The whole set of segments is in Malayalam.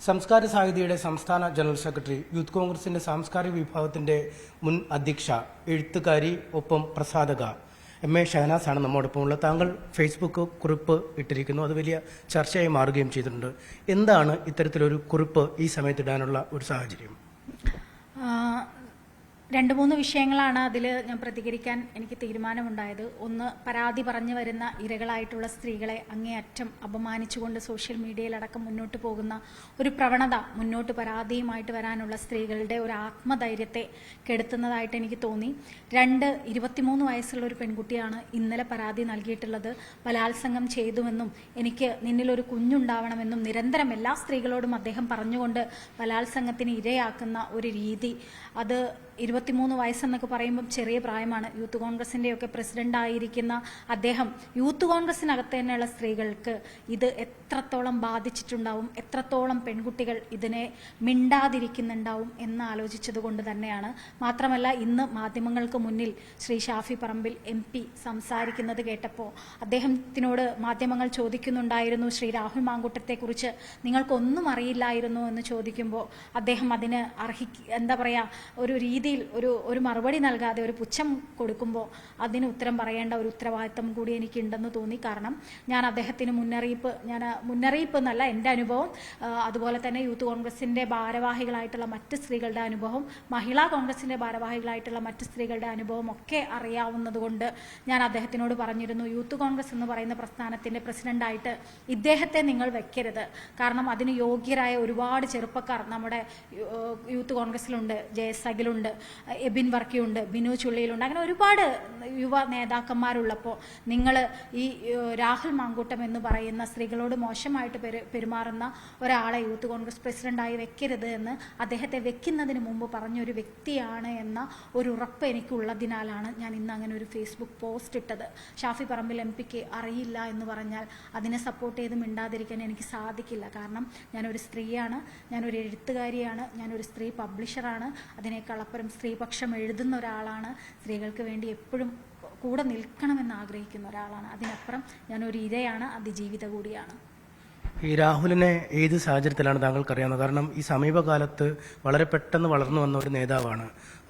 സംസ്കാര സാഹിതിയുടെ സംസ്ഥാന ജനറൽ സെക്രട്ടറി, യൂത്ത് കോൺഗ്രസിന്റെ സാംസ്കാരിക വിഭാഗത്തിന്റെ മുൻ അധ്യക്ഷ, എഴുത്തുകാരി, ഒപ്പം പ്രസാധക എം.എ. ഷഹനാസാണ് നമ്മോടൊപ്പം ഉള്ളത്. താങ്കൾ ഫേസ്ബുക്ക് കുറിപ്പ് ഇട്ടിരിക്കുന്നു. അത് വലിയ ചർച്ചയായി മാറുകയും ചെയ്തിട്ടുണ്ട്. എന്താണ് ഇത്തരത്തിലൊരു കുറിപ്പ് ഈ സമയത്തിടാനുള്ള ഒരു സാഹചര്യം? രണ്ട് മൂന്ന് വിഷയങ്ങളാണ് അതിൽ ഞാൻ പ്രതികരിക്കാൻ എനിക്ക് തീരുമാനമുണ്ടായത്. ഒന്ന്, പരാതി പറഞ്ഞു വരുന്ന ഇരകളായിട്ടുള്ള സ്ത്രീകളെ അങ്ങേയറ്റം അപമാനിച്ചുകൊണ്ട് സോഷ്യൽ മീഡിയയിലടക്കം മുന്നോട്ട് പോകുന്ന ഒരു പ്രവണത, മുന്നോട്ട് പരാതിയുമായിട്ട് വരാനുള്ള സ്ത്രീകളുടെ ഒരു ആത്മധൈര്യത്തെ കെടുത്തുന്നതായിട്ട് എനിക്ക് തോന്നി. രണ്ട്, 23 വയസ്സുള്ള ഒരു പെൺകുട്ടിയാണ് ഇന്നലെ പരാതി നൽകിയിട്ടുള്ളത്. ബലാത്സംഗം ചെയ്തുവെന്നും എനിക്ക് നിന്നിലൊരു കുഞ്ഞുണ്ടാവണമെന്നും നിരന്തരം എല്ലാ സ്ത്രീകളോടും അദ്ദേഹം പറഞ്ഞുകൊണ്ട് ബലാത്സംഗത്തിന് ഇരയാക്കുന്ന ഒരു രീതി, അത് 23 വയസ്സെന്നൊക്കെ പറയുമ്പം ചെറിയ പ്രായമാണ്. യൂത്ത് കോൺഗ്രസിൻ്റെയൊക്കെ പ്രസിഡൻ്റായിരിക്കുന്ന അദ്ദേഹം യൂത്ത് കോൺഗ്രസിനകത്ത് തന്നെയുള്ള സ്ത്രീകൾക്ക് ഇത് എത്രത്തോളം ബാധിച്ചിട്ടുണ്ടാവും, എത്രത്തോളം പെൺകുട്ടികൾ ഇതിനെ മിണ്ടാതിരിക്കുന്നുണ്ടാവും എന്ന് ആലോചിച്ചത് കൊണ്ട് തന്നെയാണ്. മാത്രമല്ല, ഇന്ന് മാധ്യമങ്ങൾക്ക് മുന്നിൽ ശ്രീ ഷാഫി പറമ്പിൽ MP സംസാരിക്കുന്നത് കേട്ടപ്പോൾ അദ്ദേഹത്തിനോട് മാധ്യമങ്ങൾ ചോദിക്കുന്നുണ്ടായിരുന്നു, ശ്രീ രാഹുൽ മാങ്കൂട്ടത്തെക്കുറിച്ച് നിങ്ങൾക്കൊന്നും അറിയില്ലായിരുന്നു എന്ന് ചോദിക്കുമ്പോൾ അദ്ദേഹം അതിന് എന്താ പറയുക, ഒരു രീതിയിൽ ഒരു മറുപടി നൽകാതെ ഒരു പുച്ഛം കൊടുക്കുമ്പോൾ അതിന് ഉത്തരം പറയേണ്ട ഒരു ഉത്തരവാദിത്തം കൂടി എനിക്കുണ്ടെന്ന് തോന്നി. കാരണം ഞാൻ അദ്ദേഹത്തിന് മുന്നറിയിപ്പ് എന്നല്ല, എൻ്റെ അനുഭവം, അതുപോലെ തന്നെ യൂത്ത് കോൺഗ്രസിൻ്റെ ഭാരവാഹികളായിട്ടുള്ള മറ്റ് സ്ത്രീകളുടെ അനുഭവം, മഹിളാ കോൺഗ്രസിൻ്റെ ഭാരവാഹികളായിട്ടുള്ള മറ്റ് സ്ത്രീകളുടെ അനുഭവം ഒക്കെ അറിയാവുന്നതുകൊണ്ട് ഞാൻ അദ്ദേഹത്തിനോട് പറഞ്ഞിരുന്നു, യൂത്ത് കോൺഗ്രസ് എന്ന് പറയുന്ന പ്രസ്ഥാനത്തിൻ്റെ പ്രസിഡൻ്റായിട്ട് ഇദ്ദേഹത്തെ നിങ്ങൾ വെക്കരുത്. കാരണം അതിന് യോഗ്യരായ ഒരുപാട് ചെറുപ്പക്കാർ നമ്മുടെ യൂത്ത് കോൺഗ്രസിലുണ്ട്. ജയസഖിലുണ്ട്, എബിൻ വർക്കിയുണ്ട്, ബിനു ചുള്ളിയിലുണ്ട്, അങ്ങനെ ഒരുപാട് യുവ നേതാക്കന്മാരുള്ളപ്പോൾ നിങ്ങൾ ഈ രാഹുൽ മാങ്കൂട്ടം എന്ന് പറയുന്ന സ്ത്രീകളോട് മോശമായിട്ട് പെരുമാറുന്ന ഒരാളെ യൂത്ത് കോൺഗ്രസ് പ്രസിഡന്റായി വെക്കരുത് എന്ന് അദ്ദേഹത്തെ വെക്കുന്നതിന് മുമ്പ് പറഞ്ഞൊരു വ്യക്തിയാണ് എന്ന ഒരു ഉറപ്പ് എനിക്കുള്ളതിനാലാണ് ഞാൻ ഇന്ന് അങ്ങനെ ഒരു ഫേസ്ബുക്ക് പോസ്റ്റ് ഇട്ടത്. ഷാഫി പറമ്പിൽ MPക്ക് അറിയില്ല എന്ന് പറഞ്ഞാൽ അതിനെ സപ്പോർട്ട് ചെയ്ത് മിണ്ടാതിരിക്കാൻ എനിക്ക് സാധിക്കില്ല. കാരണം ഞാനൊരു സ്ത്രീയാണ്, ഞാനൊരു എഴുത്തുകാരിയാണ്, ഞാനൊരു സ്ത്രീ പബ്ലിഷറാണ്, അതിനേക്കാൾ അപ്പുറം സ്ത്രീപക്ഷം എഴുതുന്ന ഒരാളാണ്, സ്ത്രീകൾക്ക് വേണ്ടി എപ്പോഴും കൂടെ നിൽക്കണമെന്ന് ആഗ്രഹിക്കുന്ന ഒരാളാണ്. അതിനപ്പുറം ഞാനൊരു ഇരയാണ്, അതിജീവിത കൂടിയാണ്. ഈ രാഹുലിനെ ഏത് സാഹചര്യത്തിലാണ് താങ്കൾക്കറിയാവുന്നത്? കാരണം ഈ സമീപകാലത്ത് വളരെ പെട്ടെന്ന് വളർന്നു വന്ന ഒരു നേതാവാണ്.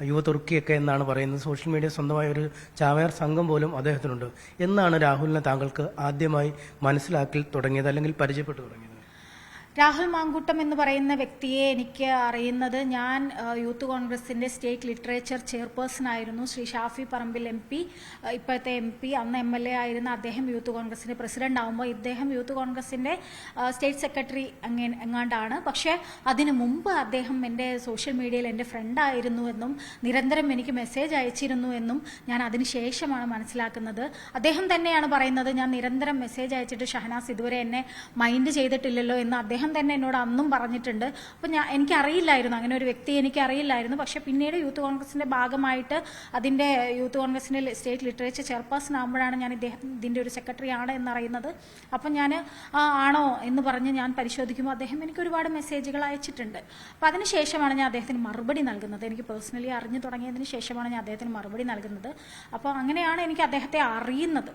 യുവ തുർക്കിയൊക്കെ എന്നാണ് പറയുന്നത്. സോഷ്യൽ മീഡിയ സ്വന്തമായ ഒരു ചാവേർ സംഘം പോലും അദ്ദേഹത്തിനുണ്ട്. എന്നാണ് രാഹുലിനെ താങ്കൾക്ക് ആദ്യമായി മനസ്സിലാക്കി തുടങ്ങിയത്, അല്ലെങ്കിൽ പരിചയപ്പെട്ടു തുടങ്ങിയത്? രാഹുൽ മാങ്കൂട്ടം എന്ന് പറയുന്ന വ്യക്തിയെ എനിക്ക് അറിയുന്നത്, ഞാൻ യൂത്ത് കോൺഗ്രസിൻ്റെ സ്റ്റേറ്റ് ലിറ്ററേച്ചർ ചെയർപേഴ്സൺ ആയിരുന്നു. ശ്രീ ഷാഫി പറമ്പിൽ MP, ഇപ്പോഴത്തെ MP, അന്ന് MLA ആയിരുന്ന അദ്ദേഹം യൂത്ത് കോൺഗ്രസിൻ്റെ പ്രസിഡന്റ് ആകുമ്പോൾ ഇദ്ദേഹം യൂത്ത് കോൺഗ്രസിൻ്റെ സ്റ്റേറ്റ് സെക്രട്ടറി എങ്ങാണ്ടാണ്. പക്ഷേ അതിനു മുമ്പ് അദ്ദേഹം എൻ്റെ സോഷ്യൽ മീഡിയയിൽ എൻ്റെ ഫ്രണ്ടായിരുന്നു എന്നും നിരന്തരം എനിക്ക് മെസ്സേജ് അയച്ചിരുന്നു എന്നും ഞാൻ അതിന് ശേഷമാണ് മനസ്സിലാക്കുന്നത്. അദ്ദേഹം തന്നെയാണ് പറയുന്നത്, ഞാൻ നിരന്തരം മെസ്സേജ് അയച്ചിട്ട് ഷഹനാസ് ഇതുവരെ എന്നെ മൈൻഡ് ചെയ്തിട്ടില്ലല്ലോ എന്ന് അദ്ദേഹം തന്നെ എന്നോട് അന്നും പറഞ്ഞിട്ടുണ്ട്. അപ്പോൾ എനിക്കറിയില്ലായിരുന്നു, അങ്ങനെ ഒരു വ്യക്തി എനിക്കറിയില്ലായിരുന്നു. പക്ഷേ പിന്നീട് യൂത്ത് കോൺഗ്രസിൻ്റെ ഭാഗമായിട്ട് അതിൻ്റെ യൂത്ത് കോൺഗ്രസിൻ്റെ സ്റ്റേറ്റ് ലിറ്ററേച്ചർ ചെയർപേഴ്സൺ ആകുമ്പോഴാണ് ഞാൻ ഇതിൻ്റെ ഒരു സെക്രട്ടറി ആണ് എന്നറിയുന്നത്. അപ്പം ഞാൻ ആണോ എന്ന് പറഞ്ഞ് ഞാൻ പരിശോധിക്കുമ്പോൾ അദ്ദേഹം എനിക്ക് ഒരുപാട് മെസ്സേജുകൾ അയച്ചിട്ടുണ്ട്. അപ്പോൾ അതിനുശേഷമാണ് ഞാൻ അദ്ദേഹത്തിന് മറുപടി നൽകുന്നത്. എനിക്ക് പേഴ്സണലി അറിഞ്ഞു തുടങ്ങിയതിന് ശേഷമാണ് ഞാൻ അദ്ദേഹത്തിന് മറുപടി നൽകുന്നത്. അപ്പോൾ അങ്ങനെയാണ് എനിക്ക് അദ്ദേഹത്തെ അറിയുന്നത്.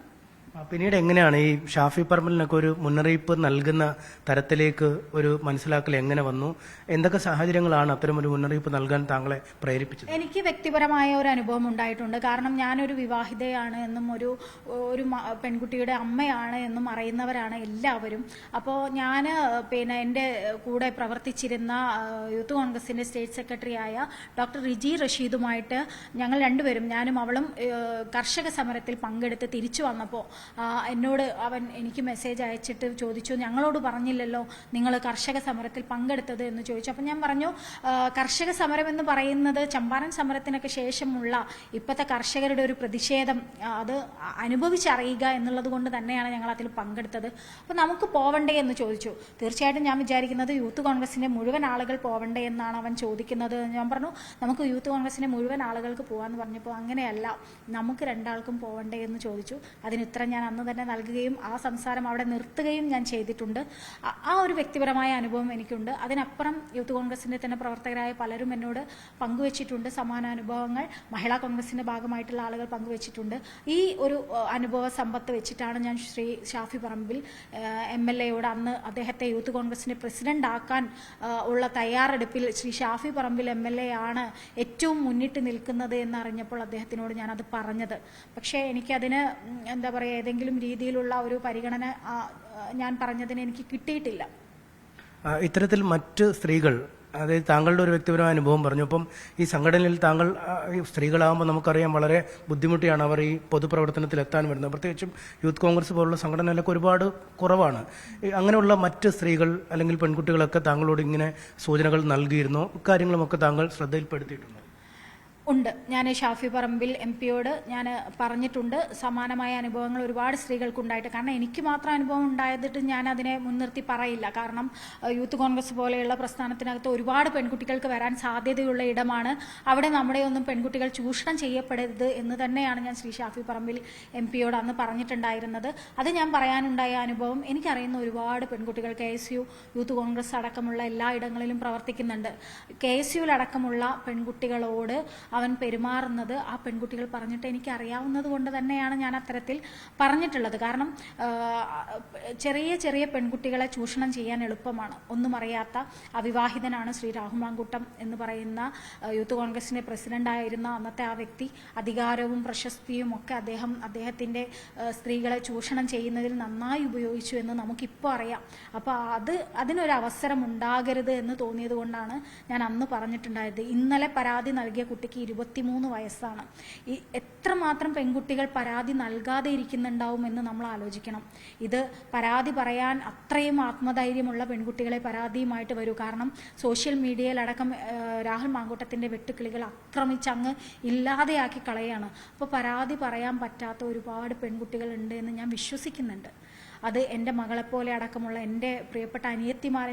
പിന്നീട് എങ്ങനെയാണ് ഈ ഷാഫി പറമ്പിലിനൊക്കെ ഒരു മുന്നറിയിപ്പ് നൽകുന്ന തരത്തിലേക്ക് ഒരു മനസ്സിലാക്കൽ എങ്ങനെ വന്നു? എന്തൊക്കെ സാഹചര്യങ്ങളാണ് അത്തരം ഒരു മുന്നറിയിപ്പ് നൽകാൻ താങ്കളെ പ്രേരിപ്പിച്ചത്? എനിക്ക് വ്യക്തിപരമായ ഒരു അനുഭവം ഉണ്ടായിട്ടുണ്ട്. കാരണം ഞാനൊരു വിവാഹിതയാണ് എന്നും ഒരു പെൺകുട്ടിയുടെ അമ്മയാണ് എന്നും അറിയുന്നവരാണ് എല്ലാവരും. അപ്പോൾ ഞാൻ എൻ്റെ കൂടെ പ്രവർത്തിച്ചിരുന്ന യൂത്ത് കോൺഗ്രസിൻ്റെ സ്റ്റേറ്റ് സെക്രട്ടറിയായ ഡോക്ടർ റിജി റഷീദുമായിട്ട് ഞങ്ങൾ രണ്ടുപേരും, ഞാനും അവളും, കർഷക സമരത്തിൽ പങ്കെടുത്ത് തിരിച്ചു വന്നപ്പോൾ എന്നോട് എനിക്ക് മെസ്സേജ് അയച്ചിട്ട് ചോദിച്ചു, ഞങ്ങളോട് പറഞ്ഞില്ലല്ലോ നിങ്ങൾ കർഷക സമരത്തിൽ പങ്കെടുത്തത് എന്ന് ചോദിച്ചു. അപ്പം ഞാൻ പറഞ്ഞു, കർഷക സമരം എന്ന് പറയുന്നത് ചമ്പാരൻ സമരത്തിനൊക്കെ ശേഷമുള്ള ഇപ്പോഴത്തെ കർഷകരുടെ ഒരു പ്രതിഷേധം, അത് അനുഭവിച്ചറിയുക എന്നുള്ളത് കൊണ്ട് തന്നെയാണ് ഞങ്ങൾ അതിൽ പങ്കെടുത്തത്. അപ്പോൾ നമുക്ക് പോവണ്ടേ എന്ന് ചോദിച്ചു. തീർച്ചയായിട്ടും ഞാൻ വിചാരിക്കുന്നത് യൂത്ത് കോൺഗ്രസിൻ്റെ മുഴുവൻ ആളുകൾ പോവണ്ടേ എന്നാണ് അവൻ ചോദിക്കുന്നത്. ഞാൻ പറഞ്ഞു, നമുക്ക് യൂത്ത് കോൺഗ്രസിൻ്റെ മുഴുവൻ ആളുകൾക്ക് പോകാമെന്ന് പറഞ്ഞപ്പോൾ അങ്ങനെയല്ല, നമുക്ക് രണ്ടാൾക്കും പോവണ്ടേ എന്ന് ചോദിച്ചു. അതിന് ഉത്തരം ഞാൻ അന്ന് തന്നെ നൽകുകയും ആ സംസാരം അവിടെ നിർത്തുകയും ഞാൻ ചെയ്തിട്ടുണ്ട്. ആ ഒരു വ്യക്തിപരമായ അനുഭവം എനിക്കുണ്ട്. അതിനപ്പുറം യൂത്ത് കോൺഗ്രസിൻ്റെ തന്നെ പ്രവർത്തകരായ പലരും എന്നോട് പങ്കുവച്ചിട്ടുണ്ട് സമാന അനുഭവങ്ങൾ. മഹിളാ കോൺഗ്രസിൻ്റെ ഭാഗമായിട്ടുള്ള ആളുകൾ പങ്കുവച്ചിട്ടുണ്ട്. ഈ ഒരു അനുഭവ സമ്പത്ത് വെച്ചിട്ടാണ് ഞാൻ ശ്രീ ഷാഫി പറമ്പിൽ MLAയോട് അന്ന് അദ്ദേഹത്തെ യൂത്ത് കോൺഗ്രസിൻ്റെ പ്രസിഡന്റ് ആക്കാൻ ഉള്ള തയ്യാറെടുപ്പിൽ ശ്രീ ഷാഫി പറമ്പിൽ MLA ആണ് ഏറ്റവും മുന്നിട്ട് നിൽക്കുന്നത് എന്നറിഞ്ഞപ്പോൾ അദ്ദേഹത്തിനോട് ഞാനത് പറഞ്ഞത്. പക്ഷേ എനിക്കതിന് എന്താ പറയുക, ഏതെങ്കിലും രീതിയിലുള്ള ഒരു പരിഗണന ഞാൻ പറഞ്ഞതിന് എനിക്ക് കിട്ടിയിട്ടില്ല. ഇത്തരത്തിൽ മറ്റ് സ്ത്രീകൾ, അതായത് താങ്കളുടെ ഒരു വ്യക്തിപരമായ അനുഭവം പറഞ്ഞു. അപ്പം ഈ സംഘടനയിൽ താങ്കൾ സ്ത്രീകളാകുമ്പോൾ നമുക്കറിയാം വളരെ ബുദ്ധിമുട്ടിയാണ് അവർ ഈ പൊതുപ്രവർത്തനത്തിൽ എത്താൻ വരുന്നത്. പ്രത്യേകിച്ചും യൂത്ത് കോൺഗ്രസ് പോലുള്ള സംഘടനയിലൊക്കെ ഒരുപാട് കുറവാണ്. അങ്ങനെയുള്ള മറ്റ് സ്ത്രീകൾ അല്ലെങ്കിൽ പെൺകുട്ടികളൊക്കെ താങ്കളോട് ഇങ്ങനെ സൂചനകൾ നൽകിയിരുന്നോ? ഇക്കാര്യങ്ങളുമൊക്കെ താങ്കൾ ശ്രദ്ധയിൽപ്പെടുത്തിയിട്ടുണ്ടോ? ഉണ്ട്. ഞാൻ ഷാഫി പറമ്പിൽ MP-യോട് ഞാൻ പറഞ്ഞിട്ടുണ്ട്. സമാനമായ അനുഭവങ്ങൾ ഒരുപാട് സ്ത്രീകൾക്കുണ്ടായിട്ട്, കാരണം എനിക്ക് മാത്രം അനുഭവം ഉണ്ടായതിട്ട് ഞാൻ അതിനെ മുൻനിർത്തി പറയില്ല. കാരണം യൂത്ത് കോൺഗ്രസ് പോലെയുള്ള പ്രസ്ഥാനത്തിനകത്ത് ഒരുപാട് പെൺകുട്ടികൾക്ക് വരാൻ സാധ്യതയുള്ള ഇടമാണ്. അവിടെ നമ്മുടെ ഒന്നും പെൺകുട്ടികൾ ചൂഷണം ചെയ്യപ്പെടരുത് എന്ന് തന്നെയാണ് ഞാൻ ശ്രീ ഷാഫി പറമ്പിൽ MP-യോട് അന്ന് പറഞ്ഞിട്ടുണ്ടായിരുന്നത്. അത് ഞാൻ പറയാനുണ്ടായ അനുഭവം എനിക്കറിയുന്ന ഒരുപാട് പെൺകുട്ടികൾ KSU യൂത്ത് കോൺഗ്രസ് അടക്കമുള്ള എല്ലാ ഇടങ്ങളിലും പ്രവർത്തിക്കുന്നുണ്ട്. KSUവിലടക്കമുള്ള പെൺകുട്ടികളോട് അവൻ പെരുമാറുന്നത് ആ പെൺകുട്ടികൾ പറഞ്ഞിട്ട് എനിക്ക് അറിയാവുന്നത് കൊണ്ട് തന്നെയാണ് ഞാൻ അത്തരത്തിൽ പറഞ്ഞിട്ടുള്ളത്. കാരണം ചെറിയ ചെറിയ പെൺകുട്ടികളെ ചൂഷണം ചെയ്യാൻ എളുപ്പമാണ്. ഒന്നും അറിയാത്ത അവിവാഹിതനാണ് ശ്രീ രാഹുൽ മാങ്കൂട്ടം എന്ന് പറയുന്ന യൂത്ത് കോൺഗ്രസിന്റെ പ്രസിഡന്റായിരുന്ന അന്നത്തെ ആ വ്യക്തി. അധികാരവും പ്രശസ്തിയും ഒക്കെ അദ്ദേഹത്തിന്റെ സ്ത്രീകളെ ചൂഷണം ചെയ്യുന്നതിൽ നന്നായി ഉപയോഗിച്ചു എന്ന് നമുക്കിപ്പോൾ അറിയാം. അപ്പോൾ അതിനൊരു അവസരം ഉണ്ടാകരുത് എന്ന് തോന്നിയത് കൊണ്ടാണ് ഞാൻ അന്ന് പറഞ്ഞിട്ടുണ്ടായത്. ഇന്നലെ പരാതി നൽകിയ കുട്ടിക്ക് 23 വയസ്സാണ്. ഈ എത്രമാത്രം പെൺകുട്ടികൾ പരാതി നൽകാതെ ഇരിക്കുന്നുണ്ടാവും എന്ന് നമ്മൾ ആലോചിക്കണം. ഇത് പരാതി പറയാൻ അത്രയും ആത്മധൈര്യമുള്ള പെൺകുട്ടികളെ പരാതിയുമായിട്ട് വരൂ. കാരണം സോഷ്യൽ മീഡിയയിലടക്കം രാഹുൽ മാങ്കൂട്ടത്തിന്റെ വെട്ടുക്കിളികൾ ആക്രമിച്ചങ്ങ് ഇല്ലാതെയാക്കി കളയാണ്. അപ്പോൾ പരാതി പറയാൻ പറ്റാത്ത ഒരുപാട് പെൺകുട്ടികൾ ഉണ്ട് എന്ന് ഞാൻ വിശ്വസിക്കുന്നുണ്ട്. അത് എൻ്റെ മകളെപ്പോലെ അടക്കമുള്ള എൻ്റെ പ്രിയപ്പെട്ട അനിയത്തിമാരെ,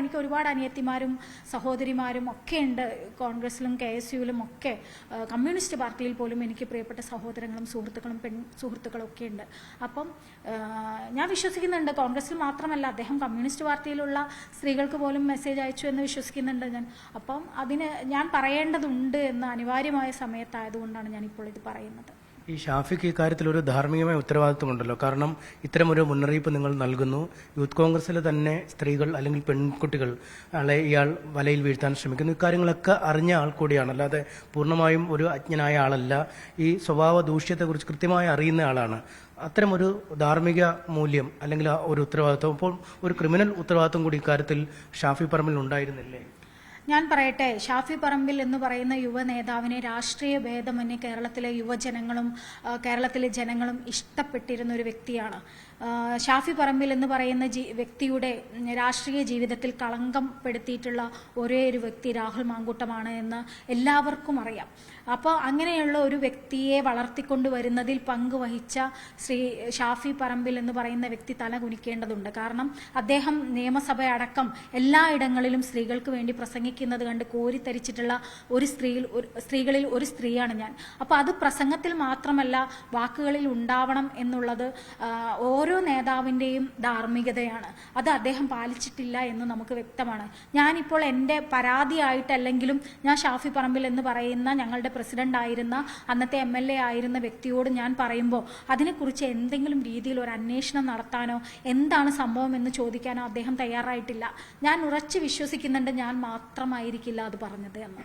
എനിക്ക് ഒരുപാട് അനിയത്തിമാരും സഹോദരിമാരും ഒക്കെ ഉണ്ട്. കോൺഗ്രസിലും KSUവിലും ഒക്കെ, കമ്മ്യൂണിസ്റ്റ് പാർട്ടിയിൽ പോലും എനിക്ക് പ്രിയപ്പെട്ട സഹോദരങ്ങളും സുഹൃത്തുക്കളും സുഹൃത്തുക്കളും ഒക്കെ ഉണ്ട്. അപ്പം ഞാൻ വിശ്വസിക്കുന്നുണ്ട്, കോൺഗ്രസിൽ മാത്രമല്ല അദ്ദേഹം കമ്മ്യൂണിസ്റ്റ് പാർട്ടിയിലുള്ള സ്ത്രീകൾക്ക് പോലും മെസ്സേജ് അയച്ചു എന്ന് വിശ്വസിക്കുന്നുണ്ട് ഞാൻ. അപ്പം അതിന് ഞാൻ പറയേണ്ടതുണ്ട് എന്ന് അനിവാര്യമായ സമയത്തായതുകൊണ്ടാണ് ഞാനിപ്പോൾ ഇത് പറയുന്നത്. ഈ ഷാഫിക്ക് ഇക്കാര്യത്തിൽ ഒരു ധാർമ്മികമായ ഉത്തരവാദിത്വമുണ്ടല്ലോ. കാരണം ഇത്തരമൊരു മുന്നറിയിപ്പ് നിങ്ങൾ നൽകുന്നു. യൂത്ത് കോൺഗ്രസിലെ തന്നെ സ്ത്രീകൾ അല്ലെങ്കിൽ പെൺകുട്ടികൾ ഇയാൾ വലയിൽ വീഴ്ത്താൻ ശ്രമിക്കുന്നു. ഇക്കാര്യങ്ങളൊക്കെ അറിഞ്ഞ ആൾ കൂടിയാണ്, അല്ലാതെ പൂർണ്ണമായും ഒരു അജ്ഞനായ ആളല്ല. ഈ സ്വഭാവ ദൂഷ്യത്തെക്കുറിച്ച് കൃത്യമായി അറിയുന്ന ആളാണ്. അത്തരമൊരു ധാർമ്മിക മൂല്യം അല്ലെങ്കിൽ ഒരു ഉത്തരവാദിത്വം, അപ്പോൾ ഒരു ക്രിമിനൽ ഉത്തരവാദിത്വം കൂടി ഇക്കാര്യത്തിൽ ഷാഫി പറമ്പിൽ ഉണ്ടായിരുന്നില്ലേ? ഞാൻ പറയട്ടെ, ഷാഫി പറമ്പിൽ എന്ന് പറയുന്ന യുവ നേതാവിനെ രാഷ്ട്രീയ ഭേദമന്യേ കേരളത്തിലെ യുവജനങ്ങളും കേരളത്തിലെ ജനങ്ങളും ഇഷ്ടപ്പെട്ടിരുന്ന ഒരു വ്യക്തിയാണ്. ഷാഫി പറമ്പിൽ എന്ന് പറയുന്ന വ്യക്തിയുടെ രാഷ്ട്രീയ ജീവിതത്തിൽ കളങ്കം പെടുത്തിയിട്ടുള്ള ഒരേ ഒരു വ്യക്തി രാഹുൽ മാങ്കൂട്ടമാണ് എന്ന് എല്ലാവർക്കും അറിയാം. അപ്പോൾ അങ്ങനെയുള്ള ഒരു വ്യക്തിയെ വളർത്തിക്കൊണ്ടുവരുന്നതിൽ പങ്കുവഹിച്ച ശ്രീ ഷാഫി പറമ്പിൽ എന്ന് പറയുന്ന വ്യക്തി തല കുനിക്കേണ്ടതുണ്ട്. കാരണം അദ്ദേഹം നിയമസഭയടക്കം എല്ലായിടങ്ങളിലും സ്ത്രീകൾക്ക് വേണ്ടി പ്രസംഗിക്കുന്നത് കണ്ട് കോരിത്തരിച്ചിട്ടുള്ള സ്ത്രീകളിൽ ഒരു സ്ത്രീയാണ് ഞാൻ. അപ്പോൾ അത് പ്രസംഗത്തിൽ മാത്രമല്ല വാക്കുകളിൽ ഉണ്ടാവണം എന്നുള്ളത് ഓരോ നേതാവിൻ്റെയും ധാർമ്മികതയാണ്. അത് അദ്ദേഹം പാലിച്ചിട്ടില്ല എന്ന് നമുക്ക് വ്യക്തമാണ്. ഞാനിപ്പോൾ എൻ്റെ പരാതിയായിട്ടല്ലെങ്കിലും ഞാൻ ഷാഫി പറമ്പിൽ എന്ന് പറയുന്ന ഞങ്ങളുടെ പ്രസിഡന്റ് ആയിരുന്ന അന്നത്തെ MLA ആയിരുന്ന വ്യക്തിയോട് ഞാൻ പറയുമ്പോൾ അതിനെക്കുറിച്ച് എന്തെങ്കിലും രീതിയിൽ ഒരു അന്വേഷണം നടത്താനോ എന്താണ് സംഭവം എന്ന് ചോദിക്കാനോ അദ്ദേഹം തയ്യാറായിട്ടില്ല. ഞാൻ ഉറച്ചു വിശ്വസിക്കുന്നുണ്ട് ഞാൻ മാത്രമായിരിക്കില്ല അത് പറഞ്ഞത് എന്ന്.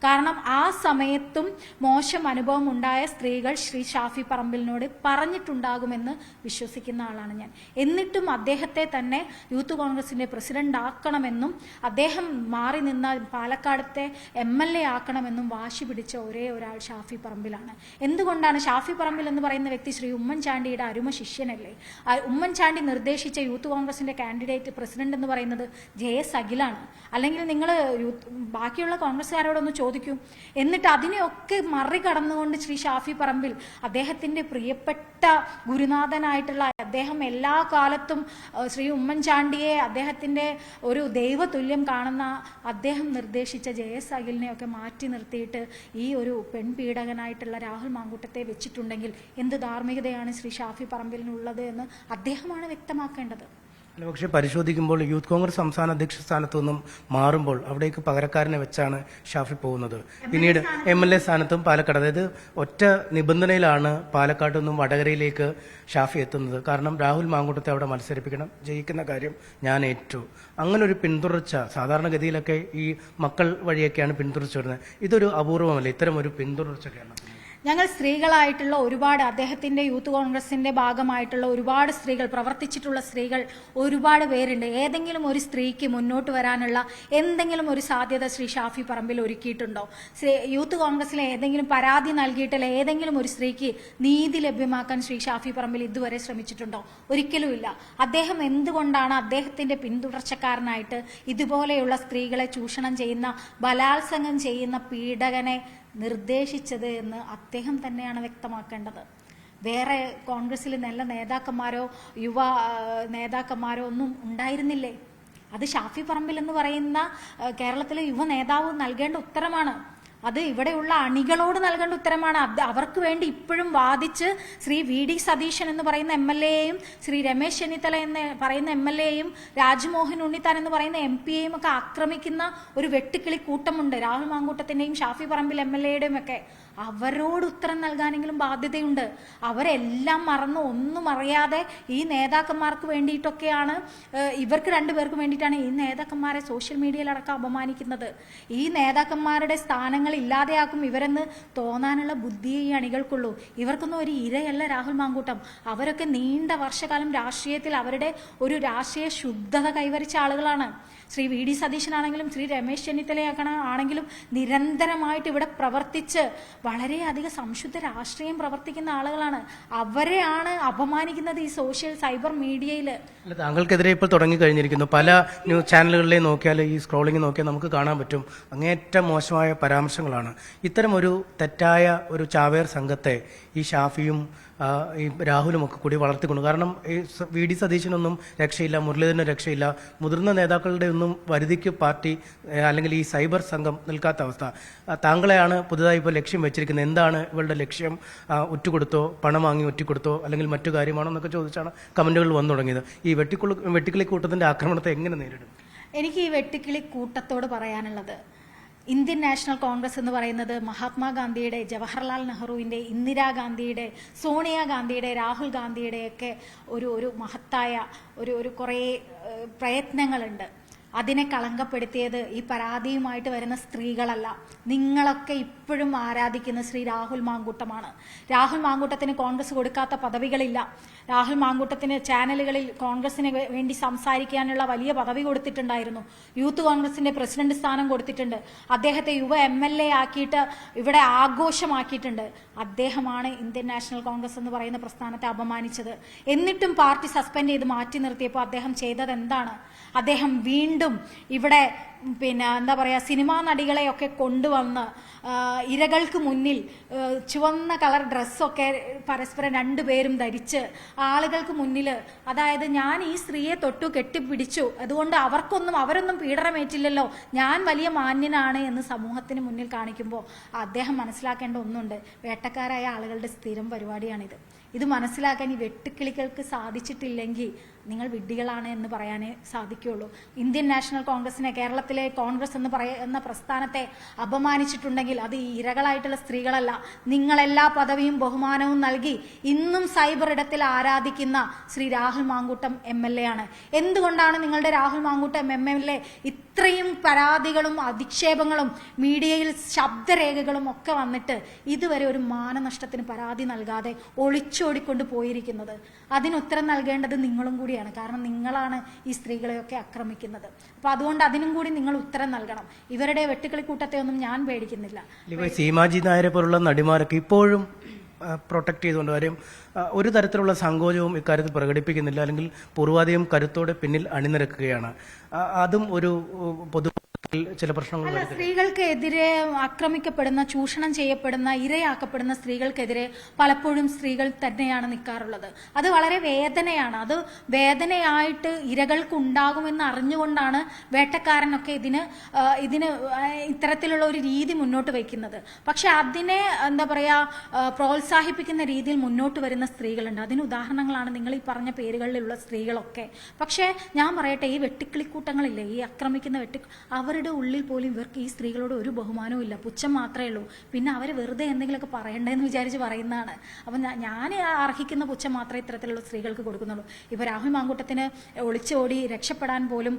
കാരണം ആ സമയത്തും മോശം അനുഭവം ഉണ്ടായ സ്ത്രീകൾ ശ്രീ ഷാഫി പറമ്പിലിനോട് പറഞ്ഞിട്ടുണ്ടാകുമെന്ന് വിശ്വസിക്കുന്ന ആളാണ് ഞാൻ. എന്നിട്ടും അദ്ദേഹത്തെ തന്നെ യൂത്ത് കോൺഗ്രസിന്റെ പ്രസിഡന്റ് ആക്കണമെന്നും അദ്ദേഹം മാറി നിന്ന പാലക്കാടത്തെ MLA ആക്കണമെന്നും വാശി പിടിച്ച ഒരേ ഒരാൾ ഷാഫി പറമ്പിലാണ്. എന്തുകൊണ്ടാണ്? ഷാഫി പറമ്പിൽ എന്ന് പറയുന്ന വ്യക്തി ശ്രീ ഉമ്മൻചാണ്ടിയുടെ അരുമ ശിഷ്യനല്ലേ. ഉമ്മൻചാണ്ടി നിർദ്ദേശിച്ച യൂത്ത് കോൺഗ്രസിന്റെ കാൻഡിഡേറ്റ് പ്രസിഡന്റ് എന്ന് പറയുന്നത് JS അഖിലാണ്. അല്ലെങ്കിൽ നിങ്ങൾ ബാക്കിയുള്ള കോൺഗ്രസ്സുകാരോടൊന്ന് ചോദിക്കൂ. എന്നിട്ട് അതിനെയൊക്കെ മറികടന്നുകൊണ്ട് ശ്രീ ഷാഫി പറമ്പിൽ അദ്ദേഹത്തിന്റെ പ്രിയപ്പെട്ട ഗുരുനാഥനായിട്ടുള്ള അദ്ദേഹം എല്ലാ കാലത്തും ശ്രീ ഉമ്മൻചാണ്ടിയെ അദ്ദേഹത്തിന്റെ ഒരു ദൈവതുല്യം കാണുന്ന അദ്ദേഹം നിർദ്ദേശിച്ച JS അഖിലിനെയൊക്കെ മാറ്റി നിർത്തിയിട്ട് ഈ ഒരു പെൺപീഡകനായിട്ടുള്ള രാഹുൽ മാങ്കൂട്ടത്തെ വെച്ചിട്ടുണ്ടെങ്കിൽ എന്ത് ധാർമ്മികതയാണ് ശ്രീ ഷാഫി പറമ്പിലിനുള്ളത് എന്ന് അദ്ദേഹമാണ് വ്യക്തമാക്കേണ്ടത്. പക്ഷേ പരിശോധിക്കുമ്പോൾ യൂത്ത് കോൺഗ്രസ് സംസ്ഥാന അധ്യക്ഷ സ്ഥാനത്തു നിന്നും മാറുമ്പോൾ അവിടേക്ക് പകരക്കാരനെ വെച്ചാണ് ഷാഫി പോകുന്നത്. പിന്നീട് MLA സ്ഥാനത്തും പാലക്കാട്, അതായത് ഒറ്റ നിബന്ധനയിലാണ് പാലക്കാട് നിന്നും വടകരയിലേക്ക് ഷാഫി എത്തുന്നത്. കാരണം രാഹുൽ മാങ്കൂട്ടത്തെ അവിടെ മത്സരിപ്പിക്കണം, ജയിക്കുന്ന കാര്യം ഞാൻ ഏറ്റു. അങ്ങനെ ഒരു പിന്തുടർച്ച സാധാരണഗതിയിലൊക്കെ ഈ മക്കൾ വഴിയൊക്കെയാണ് പിന്തുടർച്ച വരുന്നത്. ഇതൊരു അപൂർവമല്ല, ഇത്തരം ഒരു പിന്തുടർച്ച കേരളത്തിൽ. ഞങ്ങൾ സ്ത്രീകളായിട്ടുള്ള ഒരുപാട് അദ്ദേഹത്തിന്റെ യൂത്ത് കോൺഗ്രസിന്റെ ഭാഗമായിട്ടുള്ള ഒരുപാട് സ്ത്രീകൾ, പ്രവർത്തിച്ചിട്ടുള്ള സ്ത്രീകൾ ഒരുപാട് പേരുണ്ട്. ഏതെങ്കിലും ഒരു സ്ത്രീക്ക് മുന്നോട്ട് വരാനുള്ള എന്തെങ്കിലും ഒരു സാധ്യത ശ്രീ ഷാഫി പറമ്പിൽ ഒരുക്കിയിട്ടുണ്ടോ? യൂത്ത് കോൺഗ്രസിലെ ഏതെങ്കിലും പരാതി നൽകിയിട്ടുള്ള ഏതെങ്കിലും ഒരു സ്ത്രീക്ക് നീതി ലഭ്യമാക്കാൻ ശ്രീ ഷാഫി പറമ്പിൽ ഇതുവരെ ശ്രമിച്ചിട്ടുണ്ടോ? ഒരിക്കലുമില്ല. അദ്ദേഹം എന്തുകൊണ്ടാണ് അദ്ദേഹത്തിന്റെ പിന്തുടർച്ചക്കാരനായിട്ട് ഇതുപോലെയുള്ള സ്ത്രീകളെ ചൂഷണം ചെയ്യുന്ന, ബലാത്സംഗം ചെയ്യുന്ന പീഡകനെ നിർദ്ദേശിച്ചത് എന്ന് അദ്ദേഹം തന്നെയാണ് വ്യക്തമാക്കേണ്ടത്. വേറെ കോൺഗ്രസിൽ നല്ല നേതാക്കന്മാരോ യുവ നേതാക്കന്മാരോ ഒന്നും ഉണ്ടായിരുന്നില്ലേ? അത് ഷാഫി പറമ്പിൽ എന്ന് പറയുന്ന കേരളത്തിലെ യുവ നേതാവ് നൽകേണ്ട ഉത്തരമാണ്. അത് ഇവിടെയുള്ള അണികളോട് നൽകേണ്ട ഉത്തരമാണ്. അവർക്ക് വേണ്ടി ഇപ്പോഴും വാദിച്ച് ശ്രീ VD സതീശൻ എന്ന് പറയുന്ന MLAയെയും ശ്രീ രമേശ് ചെന്നിത്തല എന്ന് പറയുന്ന MLAയെയും രാജ്മോഹൻ ഉണ്ണിത്താൻ എന്ന് പറയുന്ന MP-യെയും ഒക്കെ ആക്രമിക്കുന്ന ഒരു വെട്ടുക്കിളി കൂട്ടമുണ്ട്. രാഹുൽ മാങ്കൂട്ടത്തിന്റെയും ഷാഫി പറമ്പിൽ MLAയുടെയും ഒക്കെ. അവരോട് ഉത്തരം നൽകാനെങ്കിലും ബാധ്യതയുണ്ട്. അവരെല്ലാം മറന്ന് ഒന്നും അറിയാതെ ഈ നേതാക്കന്മാർക്ക് വേണ്ടിയിട്ടൊക്കെയാണ്, ഇവർക്ക് രണ്ടുപേർക്കും വേണ്ടിയിട്ടാണ് ഈ നേതാക്കന്മാരെ സോഷ്യൽ മീഡിയയിലടക്കം അപമാനിക്കുന്നത്. ഈ നേതാക്കന്മാരുടെ സ്ഥാനങ്ങൾ ഇല്ലാതെയാക്കും ഇവരെന്ന് തോന്നാനുള്ള ബുദ്ധിയെ ഈ അണികൾക്കുള്ളൂ. ഇവർക്കൊന്നും ഒരു ഇരയല്ല രാഹുൽ മാങ്കൂട്ടം. അവരൊക്കെ നീണ്ട വർഷകാലം രാഷ്ട്രീയത്തിൽ അവരുടെ ഒരു രാഷ്ട്രീയ ശുദ്ധത കൈവരിച്ച ആളുകളാണ്. ശ്രീ VD സതീശനാണെങ്കിലും ശ്രീ രമേശ് ചെന്നിത്തലയാണെങ്കിലും നിരന്തരമായിട്ട് ഇവിടെ പ്രവർത്തിച്ച് വളരെയധികം സംശുദ്ധ രാഷ്ട്രീയം പ്രവർത്തിക്കുന്ന ആളുകളാണ്. അവരെയാണ് അപമാനിക്കുന്നത് ഈ സോഷ്യൽ സൈബർ മീഡിയയിൽ. താങ്കൾക്കെതിരെ ഇപ്പോൾ തുടങ്ങി കഴിഞ്ഞിരിക്കുന്നു. പല ന്യൂസ് ചാനലുകളിലെ നോക്കിയാൽ, ഈ സ്ക്രോളിംഗ് നോക്കിയാൽ നമുക്ക് കാണാൻ പറ്റും അങ്ങേറ്റം മോശമായ പരാമർശങ്ങളാണ്. ഇത്തരം ഒരു തെറ്റായ ഒരു ചാവേർ സംഘത്തെ ഈ ഷാഫിയും ഈ രാഹുലും ഒക്കെ കൂടി വളർത്തിക്കൊണ്ട്, കാരണം ഈ VD സതീശനൊന്നും രക്ഷയില്ല, മുരളീധരന് രക്ഷയില്ല, മുതിർന്ന നേതാക്കളുടെ ഒന്നും വരുതിക്ക് പാർട്ടി അല്ലെങ്കിൽ ഈ സൈബർ സംഘം നിൽക്കാത്ത അവസ്ഥ. താങ്കളെയാണ് പുതുതായി ഇപ്പോൾ ലക്ഷ്യം വെച്ചിരിക്കുന്നത്. എന്താണ് ഇവളുടെ ലക്ഷ്യം? ഒറ്റുകൊടുത്തോ, പണം വാങ്ങി ഒറ്റിക്കൊടുത്തോ, അല്ലെങ്കിൽ മറ്റു കാര്യമാണോ എന്നൊക്കെ ചോദിച്ചാണ് കമന്റുകൾ വന്നു തുടങ്ങിയത്. ഈ വെട്ടിക്കിളി കൂട്ടത്തിന്റെ ആക്രമണത്തെ എങ്ങനെ നേരിടും? എനിക്ക് ഈ വെട്ടിക്കിളി കൂട്ടത്തോട് പറയാനുള്ളത്, ഇന്ത്യൻ നാഷണൽ കോൺഗ്രസ് എന്ന് പറയുന്നത് മഹാത്മാഗാന്ധിയുടെ, ജവഹർലാൽ നെഹ്റുവിൻ്റെ, ഇന്ദിരാഗാന്ധിയുടെ, സോണിയാഗാന്ധിയുടെ, രാഹുൽ ഗാന്ധിയുടെയൊക്കെ ഒരു മഹത്തായ ഒരു കുറേ പ്രയത്നങ്ങളുണ്ട്. അതിനെ കളങ്കപ്പെടുത്തിയത് ഈ പരാതിയുമായിട്ട് വരുന്ന സ്ത്രീകളല്ല. നിങ്ങളൊക്കെ ഇപ്പോഴും ആരാധിക്കുന്ന ശ്രീ രാഹുൽ മാങ്കൂട്ടമാണ്. രാഹുൽ മാങ്കൂട്ടത്തിന് കോൺഗ്രസ് കൊടുക്കാത്ത പദവികളില്ല. രാഹുൽ മാങ്കൂട്ടത്തിന് ചാനലുകളിൽ കോൺഗ്രസിന് വേണ്ടി സംസാരിക്കാനുള്ള വലിയ പദവി കൊടുത്തിട്ടുണ്ടായിരുന്നു. യൂത്ത് കോൺഗ്രസിന്റെ പ്രസിഡന്റ് സ്ഥാനം കൊടുത്തിട്ടുണ്ട്. അദ്ദേഹത്തെ യുവ MLA ആക്കിയിട്ട് ഇവിടെ ആഘോഷമാക്കിയിട്ടുണ്ട്. അദ്ദേഹമാണ് ഇന്ത്യൻ നാഷണൽ കോൺഗ്രസ് എന്ന് പറയുന്ന പ്രസ്ഥാനത്തെ അപമാനിച്ചത്. എന്നിട്ടും പാർട്ടി സസ്പെൻഡ് ചെയ്ത് മാറ്റി നിർത്തിയപ്പോൾ അദ്ദേഹം ചെയ്തത് എന്താണ്? അദ്ദേഹം വീണ്ടും ഇവിടെ എന്താ പറയുക, സിനിമാ നടികളെയൊക്കെ കൊണ്ടുവന്ന് ഇരകൾക്ക് മുന്നിൽ ചുവന്ന കളർ ഡ്രസ്സൊക്കെ പരസ്പരം രണ്ടുപേരും ധരിച്ച് ആളുകൾക്ക് മുന്നിൽ, അതായത് ഞാൻ ഈ സ്ത്രീയെ തൊട്ടു കെട്ടിപ്പിടിച്ചു, അതുകൊണ്ട് അവരൊന്നും പീഡനമേറ്റില്ലല്ലോ, ഞാൻ വലിയ മാന്യനാണ് എന്ന് സമൂഹത്തിന് മുന്നിൽ കാണിക്കുമ്പോൾ അദ്ദേഹം മനസ്സിലാക്കേണ്ട ഒന്നുണ്ട്. വേട്ടക്കാരായ ആളുകളുടെ സ്ഥിരം പരിപാടിയാണിത്. ഇത് മനസ്സിലാക്കാൻ ഈ വെട്ടുക്കിളികൾക്ക് സാധിച്ചിട്ടില്ലെങ്കിൽ നിങ്ങൾ വിഡ്ഢികളാണ് എന്ന് പറയാനേ സാധിക്കുകയുള്ളൂ. ഇന്ത്യൻ നാഷണൽ കോൺഗ്രസിനെ, കേരളത്തിലെ കോൺഗ്രസ് എന്ന് പറയുന്ന പ്രസ്ഥാനത്തെ അപമാനിച്ചിട്ടുണ്ടെങ്കിൽ അത് ഈ ഇരകളായിട്ടുള്ള സ്ത്രീകളല്ല. നിങ്ങളെല്ലാ പദവിയും ബഹുമാനവും നൽകി ഇന്നും സൈബർ ഇടത്തിൽ ആരാധിക്കുന്ന ശ്രീ രാഹുൽ മാങ്കൂട്ടം MLA ആണ്. എന്തുകൊണ്ടാണ് നിങ്ങളുടെ രാഹുൽ മാങ്കൂട്ടം MLA ഇത്രയും പരാതികളും അധിക്ഷേപങ്ങളും മീഡിയയിൽ ശബ്ദരേഖകളും ഒക്കെ വന്നിട്ട് ഇതുവരെ ഒരു മാനനഷ്ടത്തിന് പരാതി നൽകാതെ ഒളിച്ചോടിക്കൊണ്ട് പോയിരിക്കുന്നത്? അതിനുത്തരം നൽകേണ്ടത് നിങ്ങളും കൂടിയാണ്. കാരണം നിങ്ങളാണ് ഈ സ്ത്രീകളെയൊക്കെ ആക്രമിക്കുന്നത്. അപ്പൊ അതുകൊണ്ട് അതിനും കൂടി നിങ്ങൾ ഉത്തരം നൽകണം. ഇവരുടെ വെട്ടുക്കിളി കൂട്ടത്തെ ഒന്നും ഞാൻ പേടിക്കുന്നില്ല. സീമാജി നായരെ പോലുള്ള നടിമാരൊക്കെ ഇപ്പോഴും പ്രൊട്ടക്ട് ചെയ്തുകൊണ്ട് കാര്യം ഒരു തരത്തിലുള്ള സങ്കോചവും ഇക്കാര്യത്തിൽ പ്രകടിപ്പിക്കുന്നില്ല, അല്ലെങ്കിൽ പൂർവാധികം കരുത്തോടെ പിന്നിൽ അണിനിരക്കുകയാണ്. അതും ഒരു പൊതു ചില പ്രശ്നങ്ങൾ അല്ല, സ്ത്രീകൾക്കെതിരെ ആക്രമിക്കപ്പെടുന്ന, ചൂഷണം ചെയ്യപ്പെടുന്ന, ഇരയാക്കപ്പെടുന്ന സ്ത്രീകൾക്കെതിരെ പലപ്പോഴും സ്ത്രീകൾ തന്നെയാണ് നിൽക്കാറുള്ളത്. അത് വളരെ വേദനയാണ്. അത് വേദനയായിട്ട് ഇരകൾക്ക് ഉണ്ടാകുമെന്ന് അറിഞ്ഞുകൊണ്ടാണ് വേട്ടക്കാരനൊക്കെ ഇതിന് ഇത്തരത്തിലുള്ള ഒരു രീതി മുന്നോട്ട് വയ്ക്കുന്നത്. പക്ഷെ അതിനെ എന്താ പറയാ പ്രോത്സാഹിപ്പിക്കുന്ന രീതിയിൽ മുന്നോട്ട് വരുന്ന സ്ത്രീകളുണ്ട്. അതിന് ഉദാഹരണങ്ങളാണ് നിങ്ങൾ ഈ പറഞ്ഞ പേരുകളിലുള്ള സ്ത്രീകളൊക്കെ. പക്ഷെ ഞാൻ പറയട്ടെ, ഈ വെട്ടിക്കിളിക്കൂട്ടങ്ങളില്ലേ, ഈ ആക്രമിക്കുന്ന അവരുടെ ഉള്ളിൽ പോലും ഇവർക്ക് ഈ സ്ത്രീകളോട് ഒരു ബഹുമാനവും ഇല്ല, പുച്ഛം മാത്രമേ ഉള്ളൂ. പിന്നെ അവർ വെറുതെ എന്തെങ്കിലുമൊക്കെ പറയണ്ടെന്ന് വിചാരിച്ച് പറയുന്നതാണ്. അപ്പം ഞാൻ അർഹിക്കുന്ന പുച്ഛം മാത്രമേ ഇത്തരത്തിലുള്ള സ്ത്രീകൾക്ക് കൊടുക്കുന്നുള്ളൂ. ഇപ്പോൾ രാഹുൽ മാങ്കൂട്ടത്തിന് ഒളിച്ചോടി രക്ഷപ്പെടാൻ പോലും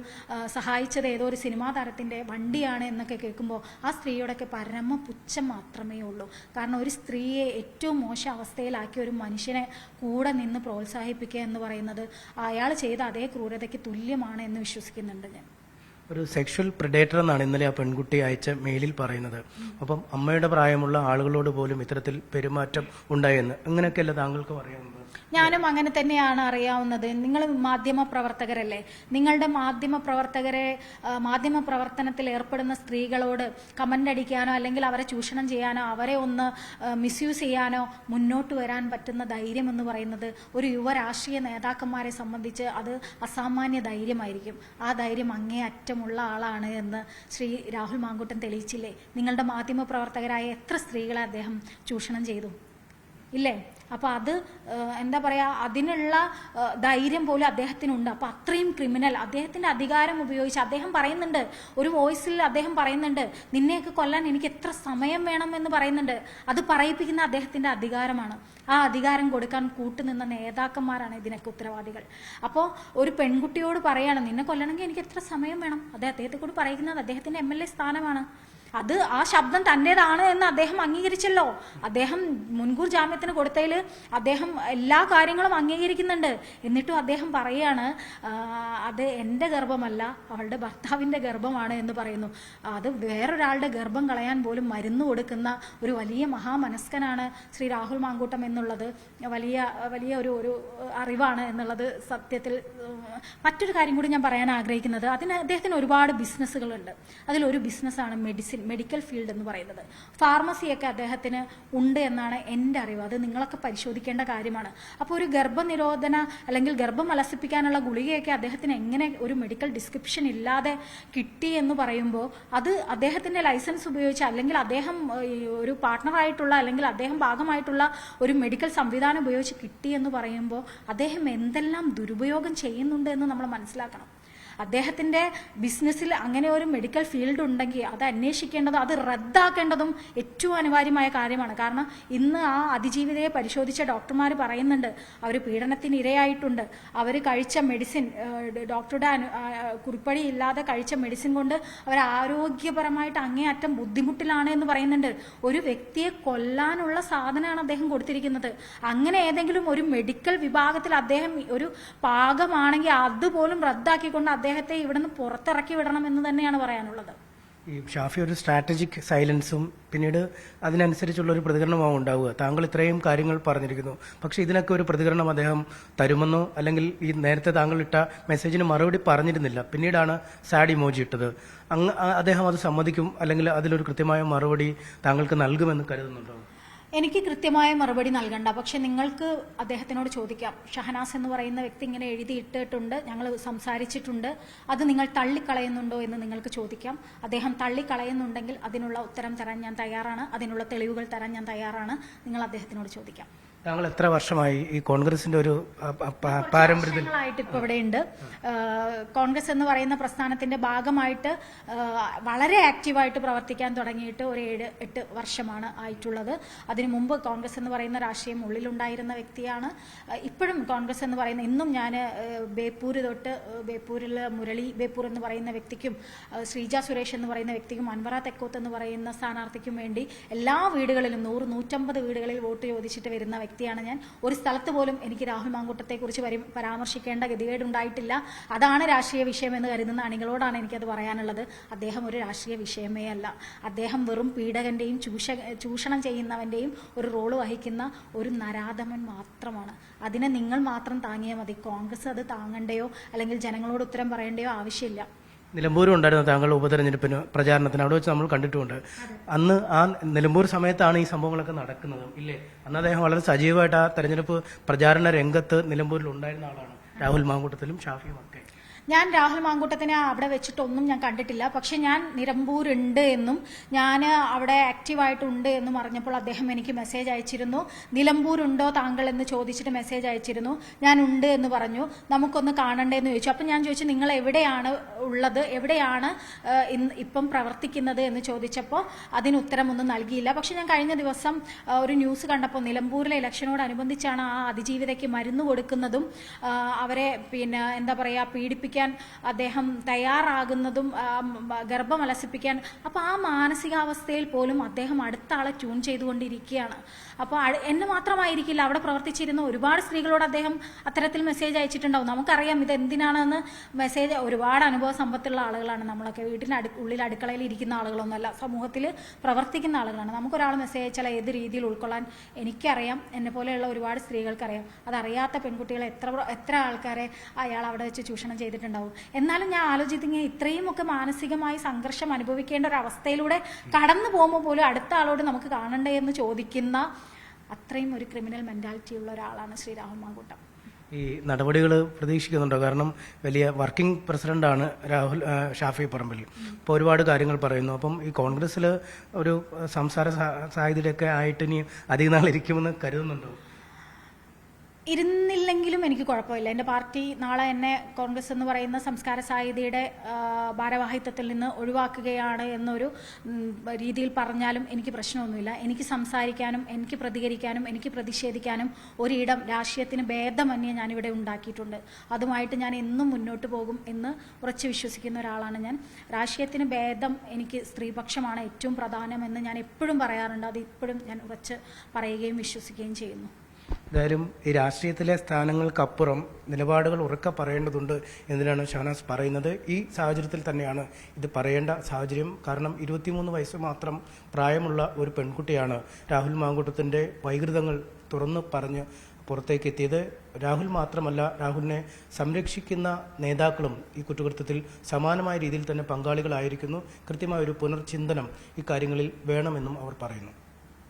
സഹായിച്ചത് ഏതോ ഒരു സിനിമാ താരത്തിൻ്റെ വണ്ടിയാണ് എന്നൊക്കെ കേൾക്കുമ്പോൾ ആ സ്ത്രീയോടൊക്കെ പരമ പുച്ഛം മാത്രമേ ഉള്ളൂ. കാരണം ഒരു സ്ത്രീയെ ഏറ്റവും മോശം അവസ്ഥയിലാക്കിയ ഒരു മനുഷ്യനെ കൂടെ നിന്ന് പ്രോത്സാഹിപ്പിക്കുക എന്ന് പറയുന്നത് അയാൾ ചെയ്ത അതേ ക്രൂരതയ്ക്ക് തുല്യമാണ് എന്ന് വിശ്വസിക്കുന്നുണ്ട് ഞാൻ. ഒരു സെക്ഷൽ പ്രിഡേറ്റർ എന്നാണ് ഇന്നലെ ആ പെൺകുട്ടി അയച്ച മെയിലിൽ പറയുന്നത്. അപ്പം അമ്മയുടെ പ്രായമുള്ള ആളുകളോട് പോലും ഇത്തരത്തിൽ പെരുമാറ്റം ഉണ്ടായെന്ന് അങ്ങനെയൊക്കെയല്ല താങ്കൾക്ക് പറയാവുന്നത്? ഞാനും അങ്ങനെ തന്നെയാണ് അറിയാവുന്നത്. നിങ്ങൾ മാധ്യമ പ്രവർത്തകരല്ലേ? നിങ്ങളുടെ മാധ്യമ പ്രവർത്തനത്തിൽ ഏർപ്പെടുന്ന സ്ത്രീകളോട് കമന്റ് അടിക്കാനോ അല്ലെങ്കിൽ അവരെ ചൂഷണം ചെയ്യാനോ അവരെ ഒന്ന് മിസ്യൂസ് ചെയ്യാനോ മുന്നോട്ട് വരാൻ പറ്റുന്ന ധൈര്യം എന്ന് പറയുന്നത് ഒരു യുവ രാഷ്ട്രീയ നേതാക്കന്മാരെ സംബന്ധിച്ച് അത് അസാമാന്യ ധൈര്യമായിരിക്കും. ആ ധൈര്യം അങ്ങേ അറ്റമുള്ള ആളാണ് എന്ന് ശ്രീ രാഹുൽ മാങ്കൂട്ടൻ തെളിയിച്ചില്ലേ? നിങ്ങളുടെ മാധ്യമ പ്രവർത്തകരായ എത്ര സ്ത്രീകളെ അദ്ദേഹം ചൂഷണം ചെയ്തു ഇല്ലേ? അപ്പോൾ അത് എന്താ പറയുക, അതിനുള്ള ധൈര്യം പോലും അദ്ദേഹത്തിനുണ്ട്. അപ്പോൾ അത്രയും ക്രിമിനൽ അദ്ദേഹത്തിൻ്റെ അധികാരം ഉപയോഗിച്ച് അദ്ദേഹം പറയുന്നുണ്ട്, ഒരു വോയിസിൽ അദ്ദേഹം പറയുന്നുണ്ട്, നിന്നെയൊക്കെ കൊല്ലാൻ എനിക്ക് എത്ര സമയം വേണം എന്ന് പറയുന്നുണ്ട്. അത് പറയിപ്പിക്കുന്ന അദ്ദേഹത്തിൻ്റെ അധികാരമാണ്. ആ അധികാരം കൊടുക്കാൻ കൂട്ടുനിന്ന നേതാക്കന്മാരാണ് ഇതിനൊക്കെ ഉത്തരവാദികൾ. അപ്പോൾ ഒരു പെൺകുട്ടിയോട് പറയാണ്, നിന്നെ കൊല്ലണമെങ്കിൽ എനിക്ക് എത്ര സമയം വേണം, അത് അദ്ദേഹത്തെ കൂടി പറയുന്നത് അദ്ദേഹത്തിൻ്റെ MLA സ്ഥാനമാണ്. അത് ആ ശബ്ദം തൻ്റേതാണ് എന്ന് അദ്ദേഹം അംഗീകരിച്ചല്ലോ. അദ്ദേഹം മുൻകൂർ ജാമ്യത്തിന് കൊടുത്തതിൽ അദ്ദേഹം എല്ലാ കാര്യങ്ങളും അംഗീകരിക്കുന്നുണ്ട്. എന്നിട്ടും അദ്ദേഹം പറയാണ് അത് എൻ്റെ ഗർഭമല്ല, അവളുടെ ഭർത്താവിൻ്റെ ഗർഭമാണ് എന്ന് പറയുന്നു. അത് വേറൊരാളുടെ ഗർഭം കളയാൻ പോലും മരുന്ന് കൊടുക്കുന്ന ഒരു വലിയ മഹാമനസ്കനാണ് ശ്രീ രാഹുൽ മാങ്കൂട്ടം എന്നുള്ളത് വലിയ വലിയ ഒരു അറിവാണ് എന്നുള്ളത് സത്യത്തിൽ. മറ്റൊരു കാര്യം കൂടി ഞാൻ പറയാൻ ആഗ്രഹിക്കുന്നത്, അദ്ദേഹത്തിന് ഒരുപാട് ബിസിനസ്സുകളുണ്ട്. അതിലൊരു ബിസിനസ്സാണ് മെഡിക്കൽ ഫീൽഡ് എന്ന് പറയുന്നത്. ഫാർമസിയൊക്കെ അദ്ദേഹത്തിന് ഉണ്ട് എന്നാണ് എൻ്റെ അറിവ്. അത് നിങ്ങളൊക്കെ പരിശോധിക്കേണ്ട കാര്യമാണ്. അപ്പോൾ ഒരു ഗർഭനിരോധന അല്ലെങ്കിൽ ഗർഭം അലസിപ്പിക്കാനുള്ള ഗുളികയൊക്കെ അദ്ദേഹത്തിന് എങ്ങനെ ഒരു മെഡിക്കൽ ഡിസ്ക്രിപ്ഷൻ ഇല്ലാതെ കിട്ടി എന്ന് പറയുമ്പോൾ അത് അദ്ദേഹത്തിൻ്റെ ലൈസൻസ് ഉപയോഗിച്ച് അല്ലെങ്കിൽ അദ്ദേഹം ഒരു പാർട്ട്ണറായിട്ടുള്ള അല്ലെങ്കിൽ അദ്ദേഹം ഭാഗമായിട്ടുള്ള ഒരു മെഡിക്കൽ സംവിധാനം ഉപയോഗിച്ച് കിട്ടി എന്ന് പറയുമ്പോൾ അദ്ദേഹം എന്തെല്ലാം ദുരുപയോഗം ചെയ്യുന്നുണ്ട് എന്ന് നമ്മൾ മനസ്സിലാക്കണം. അദ്ദേഹത്തിൻ്റെ ബിസിനസ്സിൽ അങ്ങനെ ഒരു മെഡിക്കൽ ഫീൽഡ് ഉണ്ടെങ്കിൽ അത് അന്വേഷിക്കേണ്ടതും അത് റദ്ദാക്കേണ്ടതും ഏറ്റവും അനിവാര്യമായ കാര്യമാണ്. കാരണം ഇന്ന് ആ അതിജീവിതയെ പരിശോധിച്ച ഡോക്ടർമാർ പറയുന്നുണ്ട്, അവർ പീഡനത്തിന് ഇരയായിട്ടുണ്ട്. അവർ കഴിച്ച മെഡിസിൻ, ഡോക്ടറുടെ കുറിപ്പടി ഇല്ലാതെ കഴിച്ച മെഡിസിൻ കൊണ്ട് അവർ ആരോഗ്യപരമായിട്ട് അങ്ങേയറ്റം ബുദ്ധിമുട്ടിലാണ് എന്ന് പറയുന്നുണ്ട്. ഒരു വ്യക്തിയെ കൊല്ലാനുള്ള സാധനമാണ് അദ്ദേഹം കൊടുത്തിരിക്കുന്നത്. അങ്ങനെ ഏതെങ്കിലും ഒരു മെഡിക്കൽ വിഭാഗത്തിൽ അദ്ദേഹം ഒരു പാകമാണെങ്കിൽ അതുപോലും റദ്ദാക്കിക്കൊണ്ട് അദ്ദേഹത്തെ ഇവിടുന്ന് പുറത്തിറക്കി വിടണം എന്ന് തന്നെയാണ് പറയാനുള്ളത്. ഈ ഷാഫി ഒരു സ്ട്രാറ്റജിക് സൈലൻസും പിന്നീട് അതിനനുസരിച്ചുള്ള ഒരു പ്രതികരണമാവും ഉണ്ടാവുക. താങ്കൾ ഇത്രയും കാര്യങ്ങൾ പറഞ്ഞിരിക്കുന്നു, പക്ഷേ ഇതിനൊക്കെ ഒരു പ്രതികരണം അദ്ദേഹം തരുമെന്നോ അല്ലെങ്കിൽ ഈ നേരത്തെ താങ്കൾ ഇട്ട മെസ്സേജിന് മറുപടി പറഞ്ഞിരുന്നില്ല, പിന്നീടാണ് സാഡ് ഇമോജി ഇട്ടത്. അദ്ദേഹം അത് സമ്മതിക്കും അല്ലെങ്കിൽ അതിലൊരു കൃത്യമായ മറുപടി താങ്കൾക്ക് നൽകുമെന്ന് കരുതുന്നുണ്ടോ? എനിക്ക് കൃത്യമായ മറുപടി നൽകണ്ട, പക്ഷെ നിങ്ങൾക്ക് അദ്ദേഹത്തിനോട് ചോദിക്കാം. ഷഹനാസ് എന്ന് പറയുന്ന വ്യക്തി ഇങ്ങനെ എഴുതിയിട്ടിട്ടുണ്ട്, ഞങ്ങൾ സംസാരിച്ചിട്ടുണ്ട്, അത് നിങ്ങൾ തള്ളിക്കളയുന്നുണ്ടോ എന്ന് നിങ്ങൾക്ക് ചോദിക്കാം. അദ്ദേഹം തള്ളിക്കളയുന്നുണ്ടെങ്കിൽ അതിനുള്ള ഉത്തരം തരാൻ ഞാൻ തയ്യാറാണ്, അതിനുള്ള തെളിവുകൾ തരാൻ ഞാൻ തയ്യാറാണ്. നിങ്ങൾ അദ്ദേഹത്തിനോട് ചോദിക്കാം. താങ്കൾ എത്ര വർഷമായി ഈ കോൺഗ്രസിന്റെ ഒരു പാരമ്പര്യമായിട്ട് ഇപ്പോൾ ഇവിടെ ഉണ്ട്? കോൺഗ്രസ് എന്ന് പറയുന്ന പ്രസ്ഥാനത്തിന്റെ ഭാഗമായിട്ട് വളരെ ആക്റ്റീവായിട്ട് പ്രവർത്തിക്കാൻ തുടങ്ങിയിട്ട് ഒരു 7-8 വർഷമാണ് ആയിട്ടുള്ളത്. അതിനു മുമ്പ് കോൺഗ്രസ് എന്ന് പറയുന്ന രാഷ്ട്രീയം ഉള്ളിലുണ്ടായിരുന്ന വ്യക്തിയാണ്. ഇപ്പോഴും കോൺഗ്രസ് എന്ന് പറയുന്ന, ഇന്നും ഞാൻ ബേപ്പൂര് തൊട്ട് ബേപ്പൂരിൽ മുരളി ബേപ്പൂർ എന്ന് പറയുന്ന വ്യക്തിക്കും ശ്രീജ സുരേഷ് എന്ന് പറയുന്ന വ്യക്തിക്കും അൻവറ തെക്കോത്ത് എന്ന് പറയുന്ന സ്ഥാനാർത്ഥിക്കും വേണ്ടി എല്ലാ വീടുകളിലും 100-150 വീടുകളിൽ വോട്ട് ചോദിച്ചിട്ട് വരുന്ന വ്യക്തിയാണ് ഞാൻ. ഒരു സ്ഥലത്ത് പോലും എനിക്ക് രാഹുൽ മാങ്കൂട്ടത്തെക്കുറിച്ച് പരാമർശിക്കേണ്ട ഗതികേടുണ്ടായിട്ടില്ല. അതാണ് രാഷ്ട്രീയ വിഷയം എന്ന് കരുതുന്ന അണികളോടാണ് എനിക്കത് പറയാനുള്ളത്. അദ്ദേഹം ഒരു രാഷ്ട്രീയ വിഷയമേ അല്ല. അദ്ദേഹം വെറും പീഡകന്റെയും ചൂഷണം ചെയ്യുന്നവന്റെയും ഒരു റോള് വഹിക്കുന്ന ഒരു നരാധമൻ മാത്രമാണ്. അതിനെ നിങ്ങൾ മാത്രം താങ്ങിയാൽ മതി. കോൺഗ്രസ് അത് താങ്ങണ്ടയോ അല്ലെങ്കിൽ ജനങ്ങളോട് ഉത്തരം പറയേണ്ടയോ ആവശ്യമില്ല. നിലമ്പൂരും ഉണ്ടായിരുന്ന താങ്കൾ ഉപതെരഞ്ഞെടുപ്പിന് പ്രചാരണത്തിന് അവിടെ വെച്ച് നമ്മൾ കണ്ടിട്ടുമുണ്ട്. അന്ന് ആ നിലമ്പൂർ സമയത്താണ് ഈ സംഭവങ്ങളൊക്കെ നടക്കുന്നത് ഇല്ലേ? അന്ന് അദ്ദേഹം വളരെ സജീവമായിട്ട് ആ തെരഞ്ഞെടുപ്പ് പ്രചാരണ രംഗത്ത് നിലമ്പൂരിൽ ഉണ്ടായിരുന്ന ആളാണ്. രാഹുൽ മാങ്കൂട്ടത്തിലും ഷാഫിയും ഒക്കെ. ഞാൻ രാഹുൽ മാങ്കൂട്ടത്തിനെ അവിടെ വെച്ചിട്ടൊന്നും ഞാൻ കണ്ടിട്ടില്ല. പക്ഷെ ഞാൻ നിലമ്പൂരുണ്ട് എന്നും ഞാൻ അവിടെ ആക്റ്റീവായിട്ടുണ്ട് എന്നും അറിഞ്ഞപ്പോൾ അദ്ദേഹം എനിക്ക് മെസ്സേജ് അയച്ചിരുന്നു. നിലമ്പൂരുണ്ടോ താങ്കൾ എന്ന് ചോദിച്ചിട്ട് മെസ്സേജ് അയച്ചിരുന്നു. ഞാൻ ഉണ്ട് എന്ന് പറഞ്ഞു. നമുക്കൊന്ന് കാണണ്ടേ എന്ന് ചോദിച്ചു. അപ്പം ഞാൻ ചോദിച്ചു, നിങ്ങൾ എവിടെയാണ് ഉള്ളത്, എവിടെയാണ് ഇപ്പം പ്രവർത്തിക്കുന്നത് എന്ന് ചോദിച്ചപ്പോൾ അതിന് ഉത്തരമൊന്നും നൽകിയില്ല. പക്ഷെ ഞാൻ കഴിഞ്ഞ ദിവസം ഒരു ന്യൂസ് കണ്ടപ്പോൾ നിലമ്പൂരിലെ ഇലക്ഷനോടനുബന്ധിച്ചാണ് ആ അതിജീവിതയ്ക്ക് മരുന്ന് കൊടുക്കുന്നതും അവരെ എന്താ പറയുക പീഡിപ്പിക്കാൻ അദ്ദേഹം തയ്യാറാകുന്നതും ഗർഭമലസിപ്പിക്കാൻ. അപ്പോൾ ആ മാനസികാവസ്ഥയിൽ പോലും അദ്ദേഹം അടുത്ത ആളെ ട്യൂൺ ചെയ്തുകൊണ്ടിരിക്കുകയാണ്. അപ്പോൾ എന്നെ മാത്രമായിരിക്കില്ല, അവിടെ പ്രവർത്തിച്ചിരുന്ന ഒരുപാട് സ്ത്രീകളോട് അദ്ദേഹം അത്തരത്തിൽ മെസ്സേജ് അയച്ചിട്ടുണ്ടാവും. നമുക്കറിയാം ഇത് എന്തിനാണെന്ന്. മെസ്സേജ് ഒരുപാട് അനുഭവ സമ്പത്തുള്ള ആളുകളാണ് നമ്മളൊക്കെ. വീട്ടിന് ഉള്ളിൽ അടുക്കളയിൽ ഇരിക്കുന്ന ആളുകളൊന്നുമല്ല, സമൂഹത്തിൽ പ്രവർത്തിക്കുന്ന ആളുകളാണ്. നമുക്കൊരാൾ മെസ്സേജ് അയച്ചാൽ ഏത് രീതിയിൽ ഉൾക്കൊള്ളാൻ എനിക്കറിയാം, എന്നെ പോലെയുള്ള ഒരുപാട് സ്ത്രീകൾക്കറിയാം. അതറിയാത്ത പെൺകുട്ടികളെ എത്ര ആൾക്കാരെ അയാൾ അവിടെ വെച്ച് ചൂഷണം ചെയ്തിട്ടുണ്ടാവും. എന്നാലും ഞാൻ ആലോചിക്കുന്നത് ഇത്രയും ഒക്കെ മാനസികമായി സംഘർഷം അനുഭവിക്കേണ്ട ഒരു അവസ്ഥയിലൂടെ കടന്നു പോകുമ്പോൾ പോലും അടുത്ത ആളോട് നമുക്ക് കാണണ്ടേ എന്ന് ചോദിക്കുന്ന അത്രയും ഒരു ക്രിമിനൽ മെന്റാലിറ്റി ഉള്ള ഒരാളാണ് ശ്രീ രാഹുൽ മാങ്കൂട്ടം. ഈ നടപടികൾ പ്രതീക്ഷിക്കുന്നുണ്ടോ? കാരണം വലിയ വർക്കിംഗ് പ്രസിഡന്റാണ് ഷാഫി പറമ്പിൽ. ഇപ്പോൾ ഒരുപാട് കാര്യങ്ങൾ പറയുന്നു. അപ്പം ഈ കോൺഗ്രസ്സിൽ ഒരു സംസാര സാധ്യതയൊക്കെ ആയിട്ട് ഇനി അധിക നാൾ ഇരിക്കുമെന്ന് കരുതുന്നുണ്ടോ? ഇരുന്നില്ലെങ്കിലും എനിക്ക് കുഴപ്പമില്ല. എൻ്റെ പാർട്ടി നാളെ എന്നെ കോൺഗ്രസ് എന്ന് പറയുന്ന സംസ്കാര സാഹിത്യയുടെ ഭാരവാഹിത്വത്തിൽ നിന്ന് ഒഴിവാക്കുകയാണ് എന്നൊരു രീതിയിൽ പറഞ്ഞാലും എനിക്ക് പ്രശ്നമൊന്നുമില്ല. എനിക്ക് സംസാരിക്കാനും എനിക്ക് പ്രതികരിക്കാനും എനിക്ക് പ്രതിഷേധിക്കാനും ഒരിടം രാഷ്ട്രീയത്തിന് ഭേദമന്യേ ഞാനിവിടെ ഉണ്ടാക്കിയിട്ടുണ്ട്. അതുമായിട്ട് ഞാൻ എന്നും മുന്നോട്ട് പോകും എന്ന് ഉറച്ചു വിശ്വസിക്കുന്ന ഒരാളാണ് ഞാൻ. രാഷ്ട്രീയത്തിന് ഭേദം എനിക്ക് സ്ത്രീപക്ഷമാണ് ഏറ്റവും പ്രധാനമെന്ന് ഞാൻ എപ്പോഴും പറയാറുണ്ട്. അത് ഇപ്പോഴും ഞാൻ ഉറച്ച് പറയുകയും വിശ്വസിക്കുകയും ചെയ്യുന്നു. എന്തായാലും ഈ രാഷ്ട്രീയത്തിലെ സ്ഥാനങ്ങൾക്കപ്പുറം നിലപാടുകൾ ഉറക്കെ പറയേണ്ടതുണ്ട് എന്നതിനാണ് ഷഹനാസ് പറയുന്നത്. ഈ സാഹചര്യത്തിൽ തന്നെയാണ് ഇത് പറയേണ്ട സാഹചര്യം. കാരണം 23 വയസ്സ് മാത്രം പ്രായമുള്ള ഒരു പെൺകുട്ടിയാണ് രാഹുൽ മാങ്കൂട്ടത്തിൻ്റെ വൈകൃതങ്ങൾ തുറന്നു പറഞ്ഞ് പുറത്തേക്ക് എത്തിയത്. രാഹുൽ മാത്രമല്ല, രാഹുലിനെ സംരക്ഷിക്കുന്ന നേതാക്കളും ഈ കുറ്റകൃത്യത്തിൽ സമാനമായ രീതിയിൽ തന്നെ പങ്കാളികളായിരിക്കുന്നു. കൃത്യമായ ഒരു പുനർചിന്തനം ഇക്കാര്യങ്ങളിൽ വേണമെന്നും അവർ പറയുന്നു.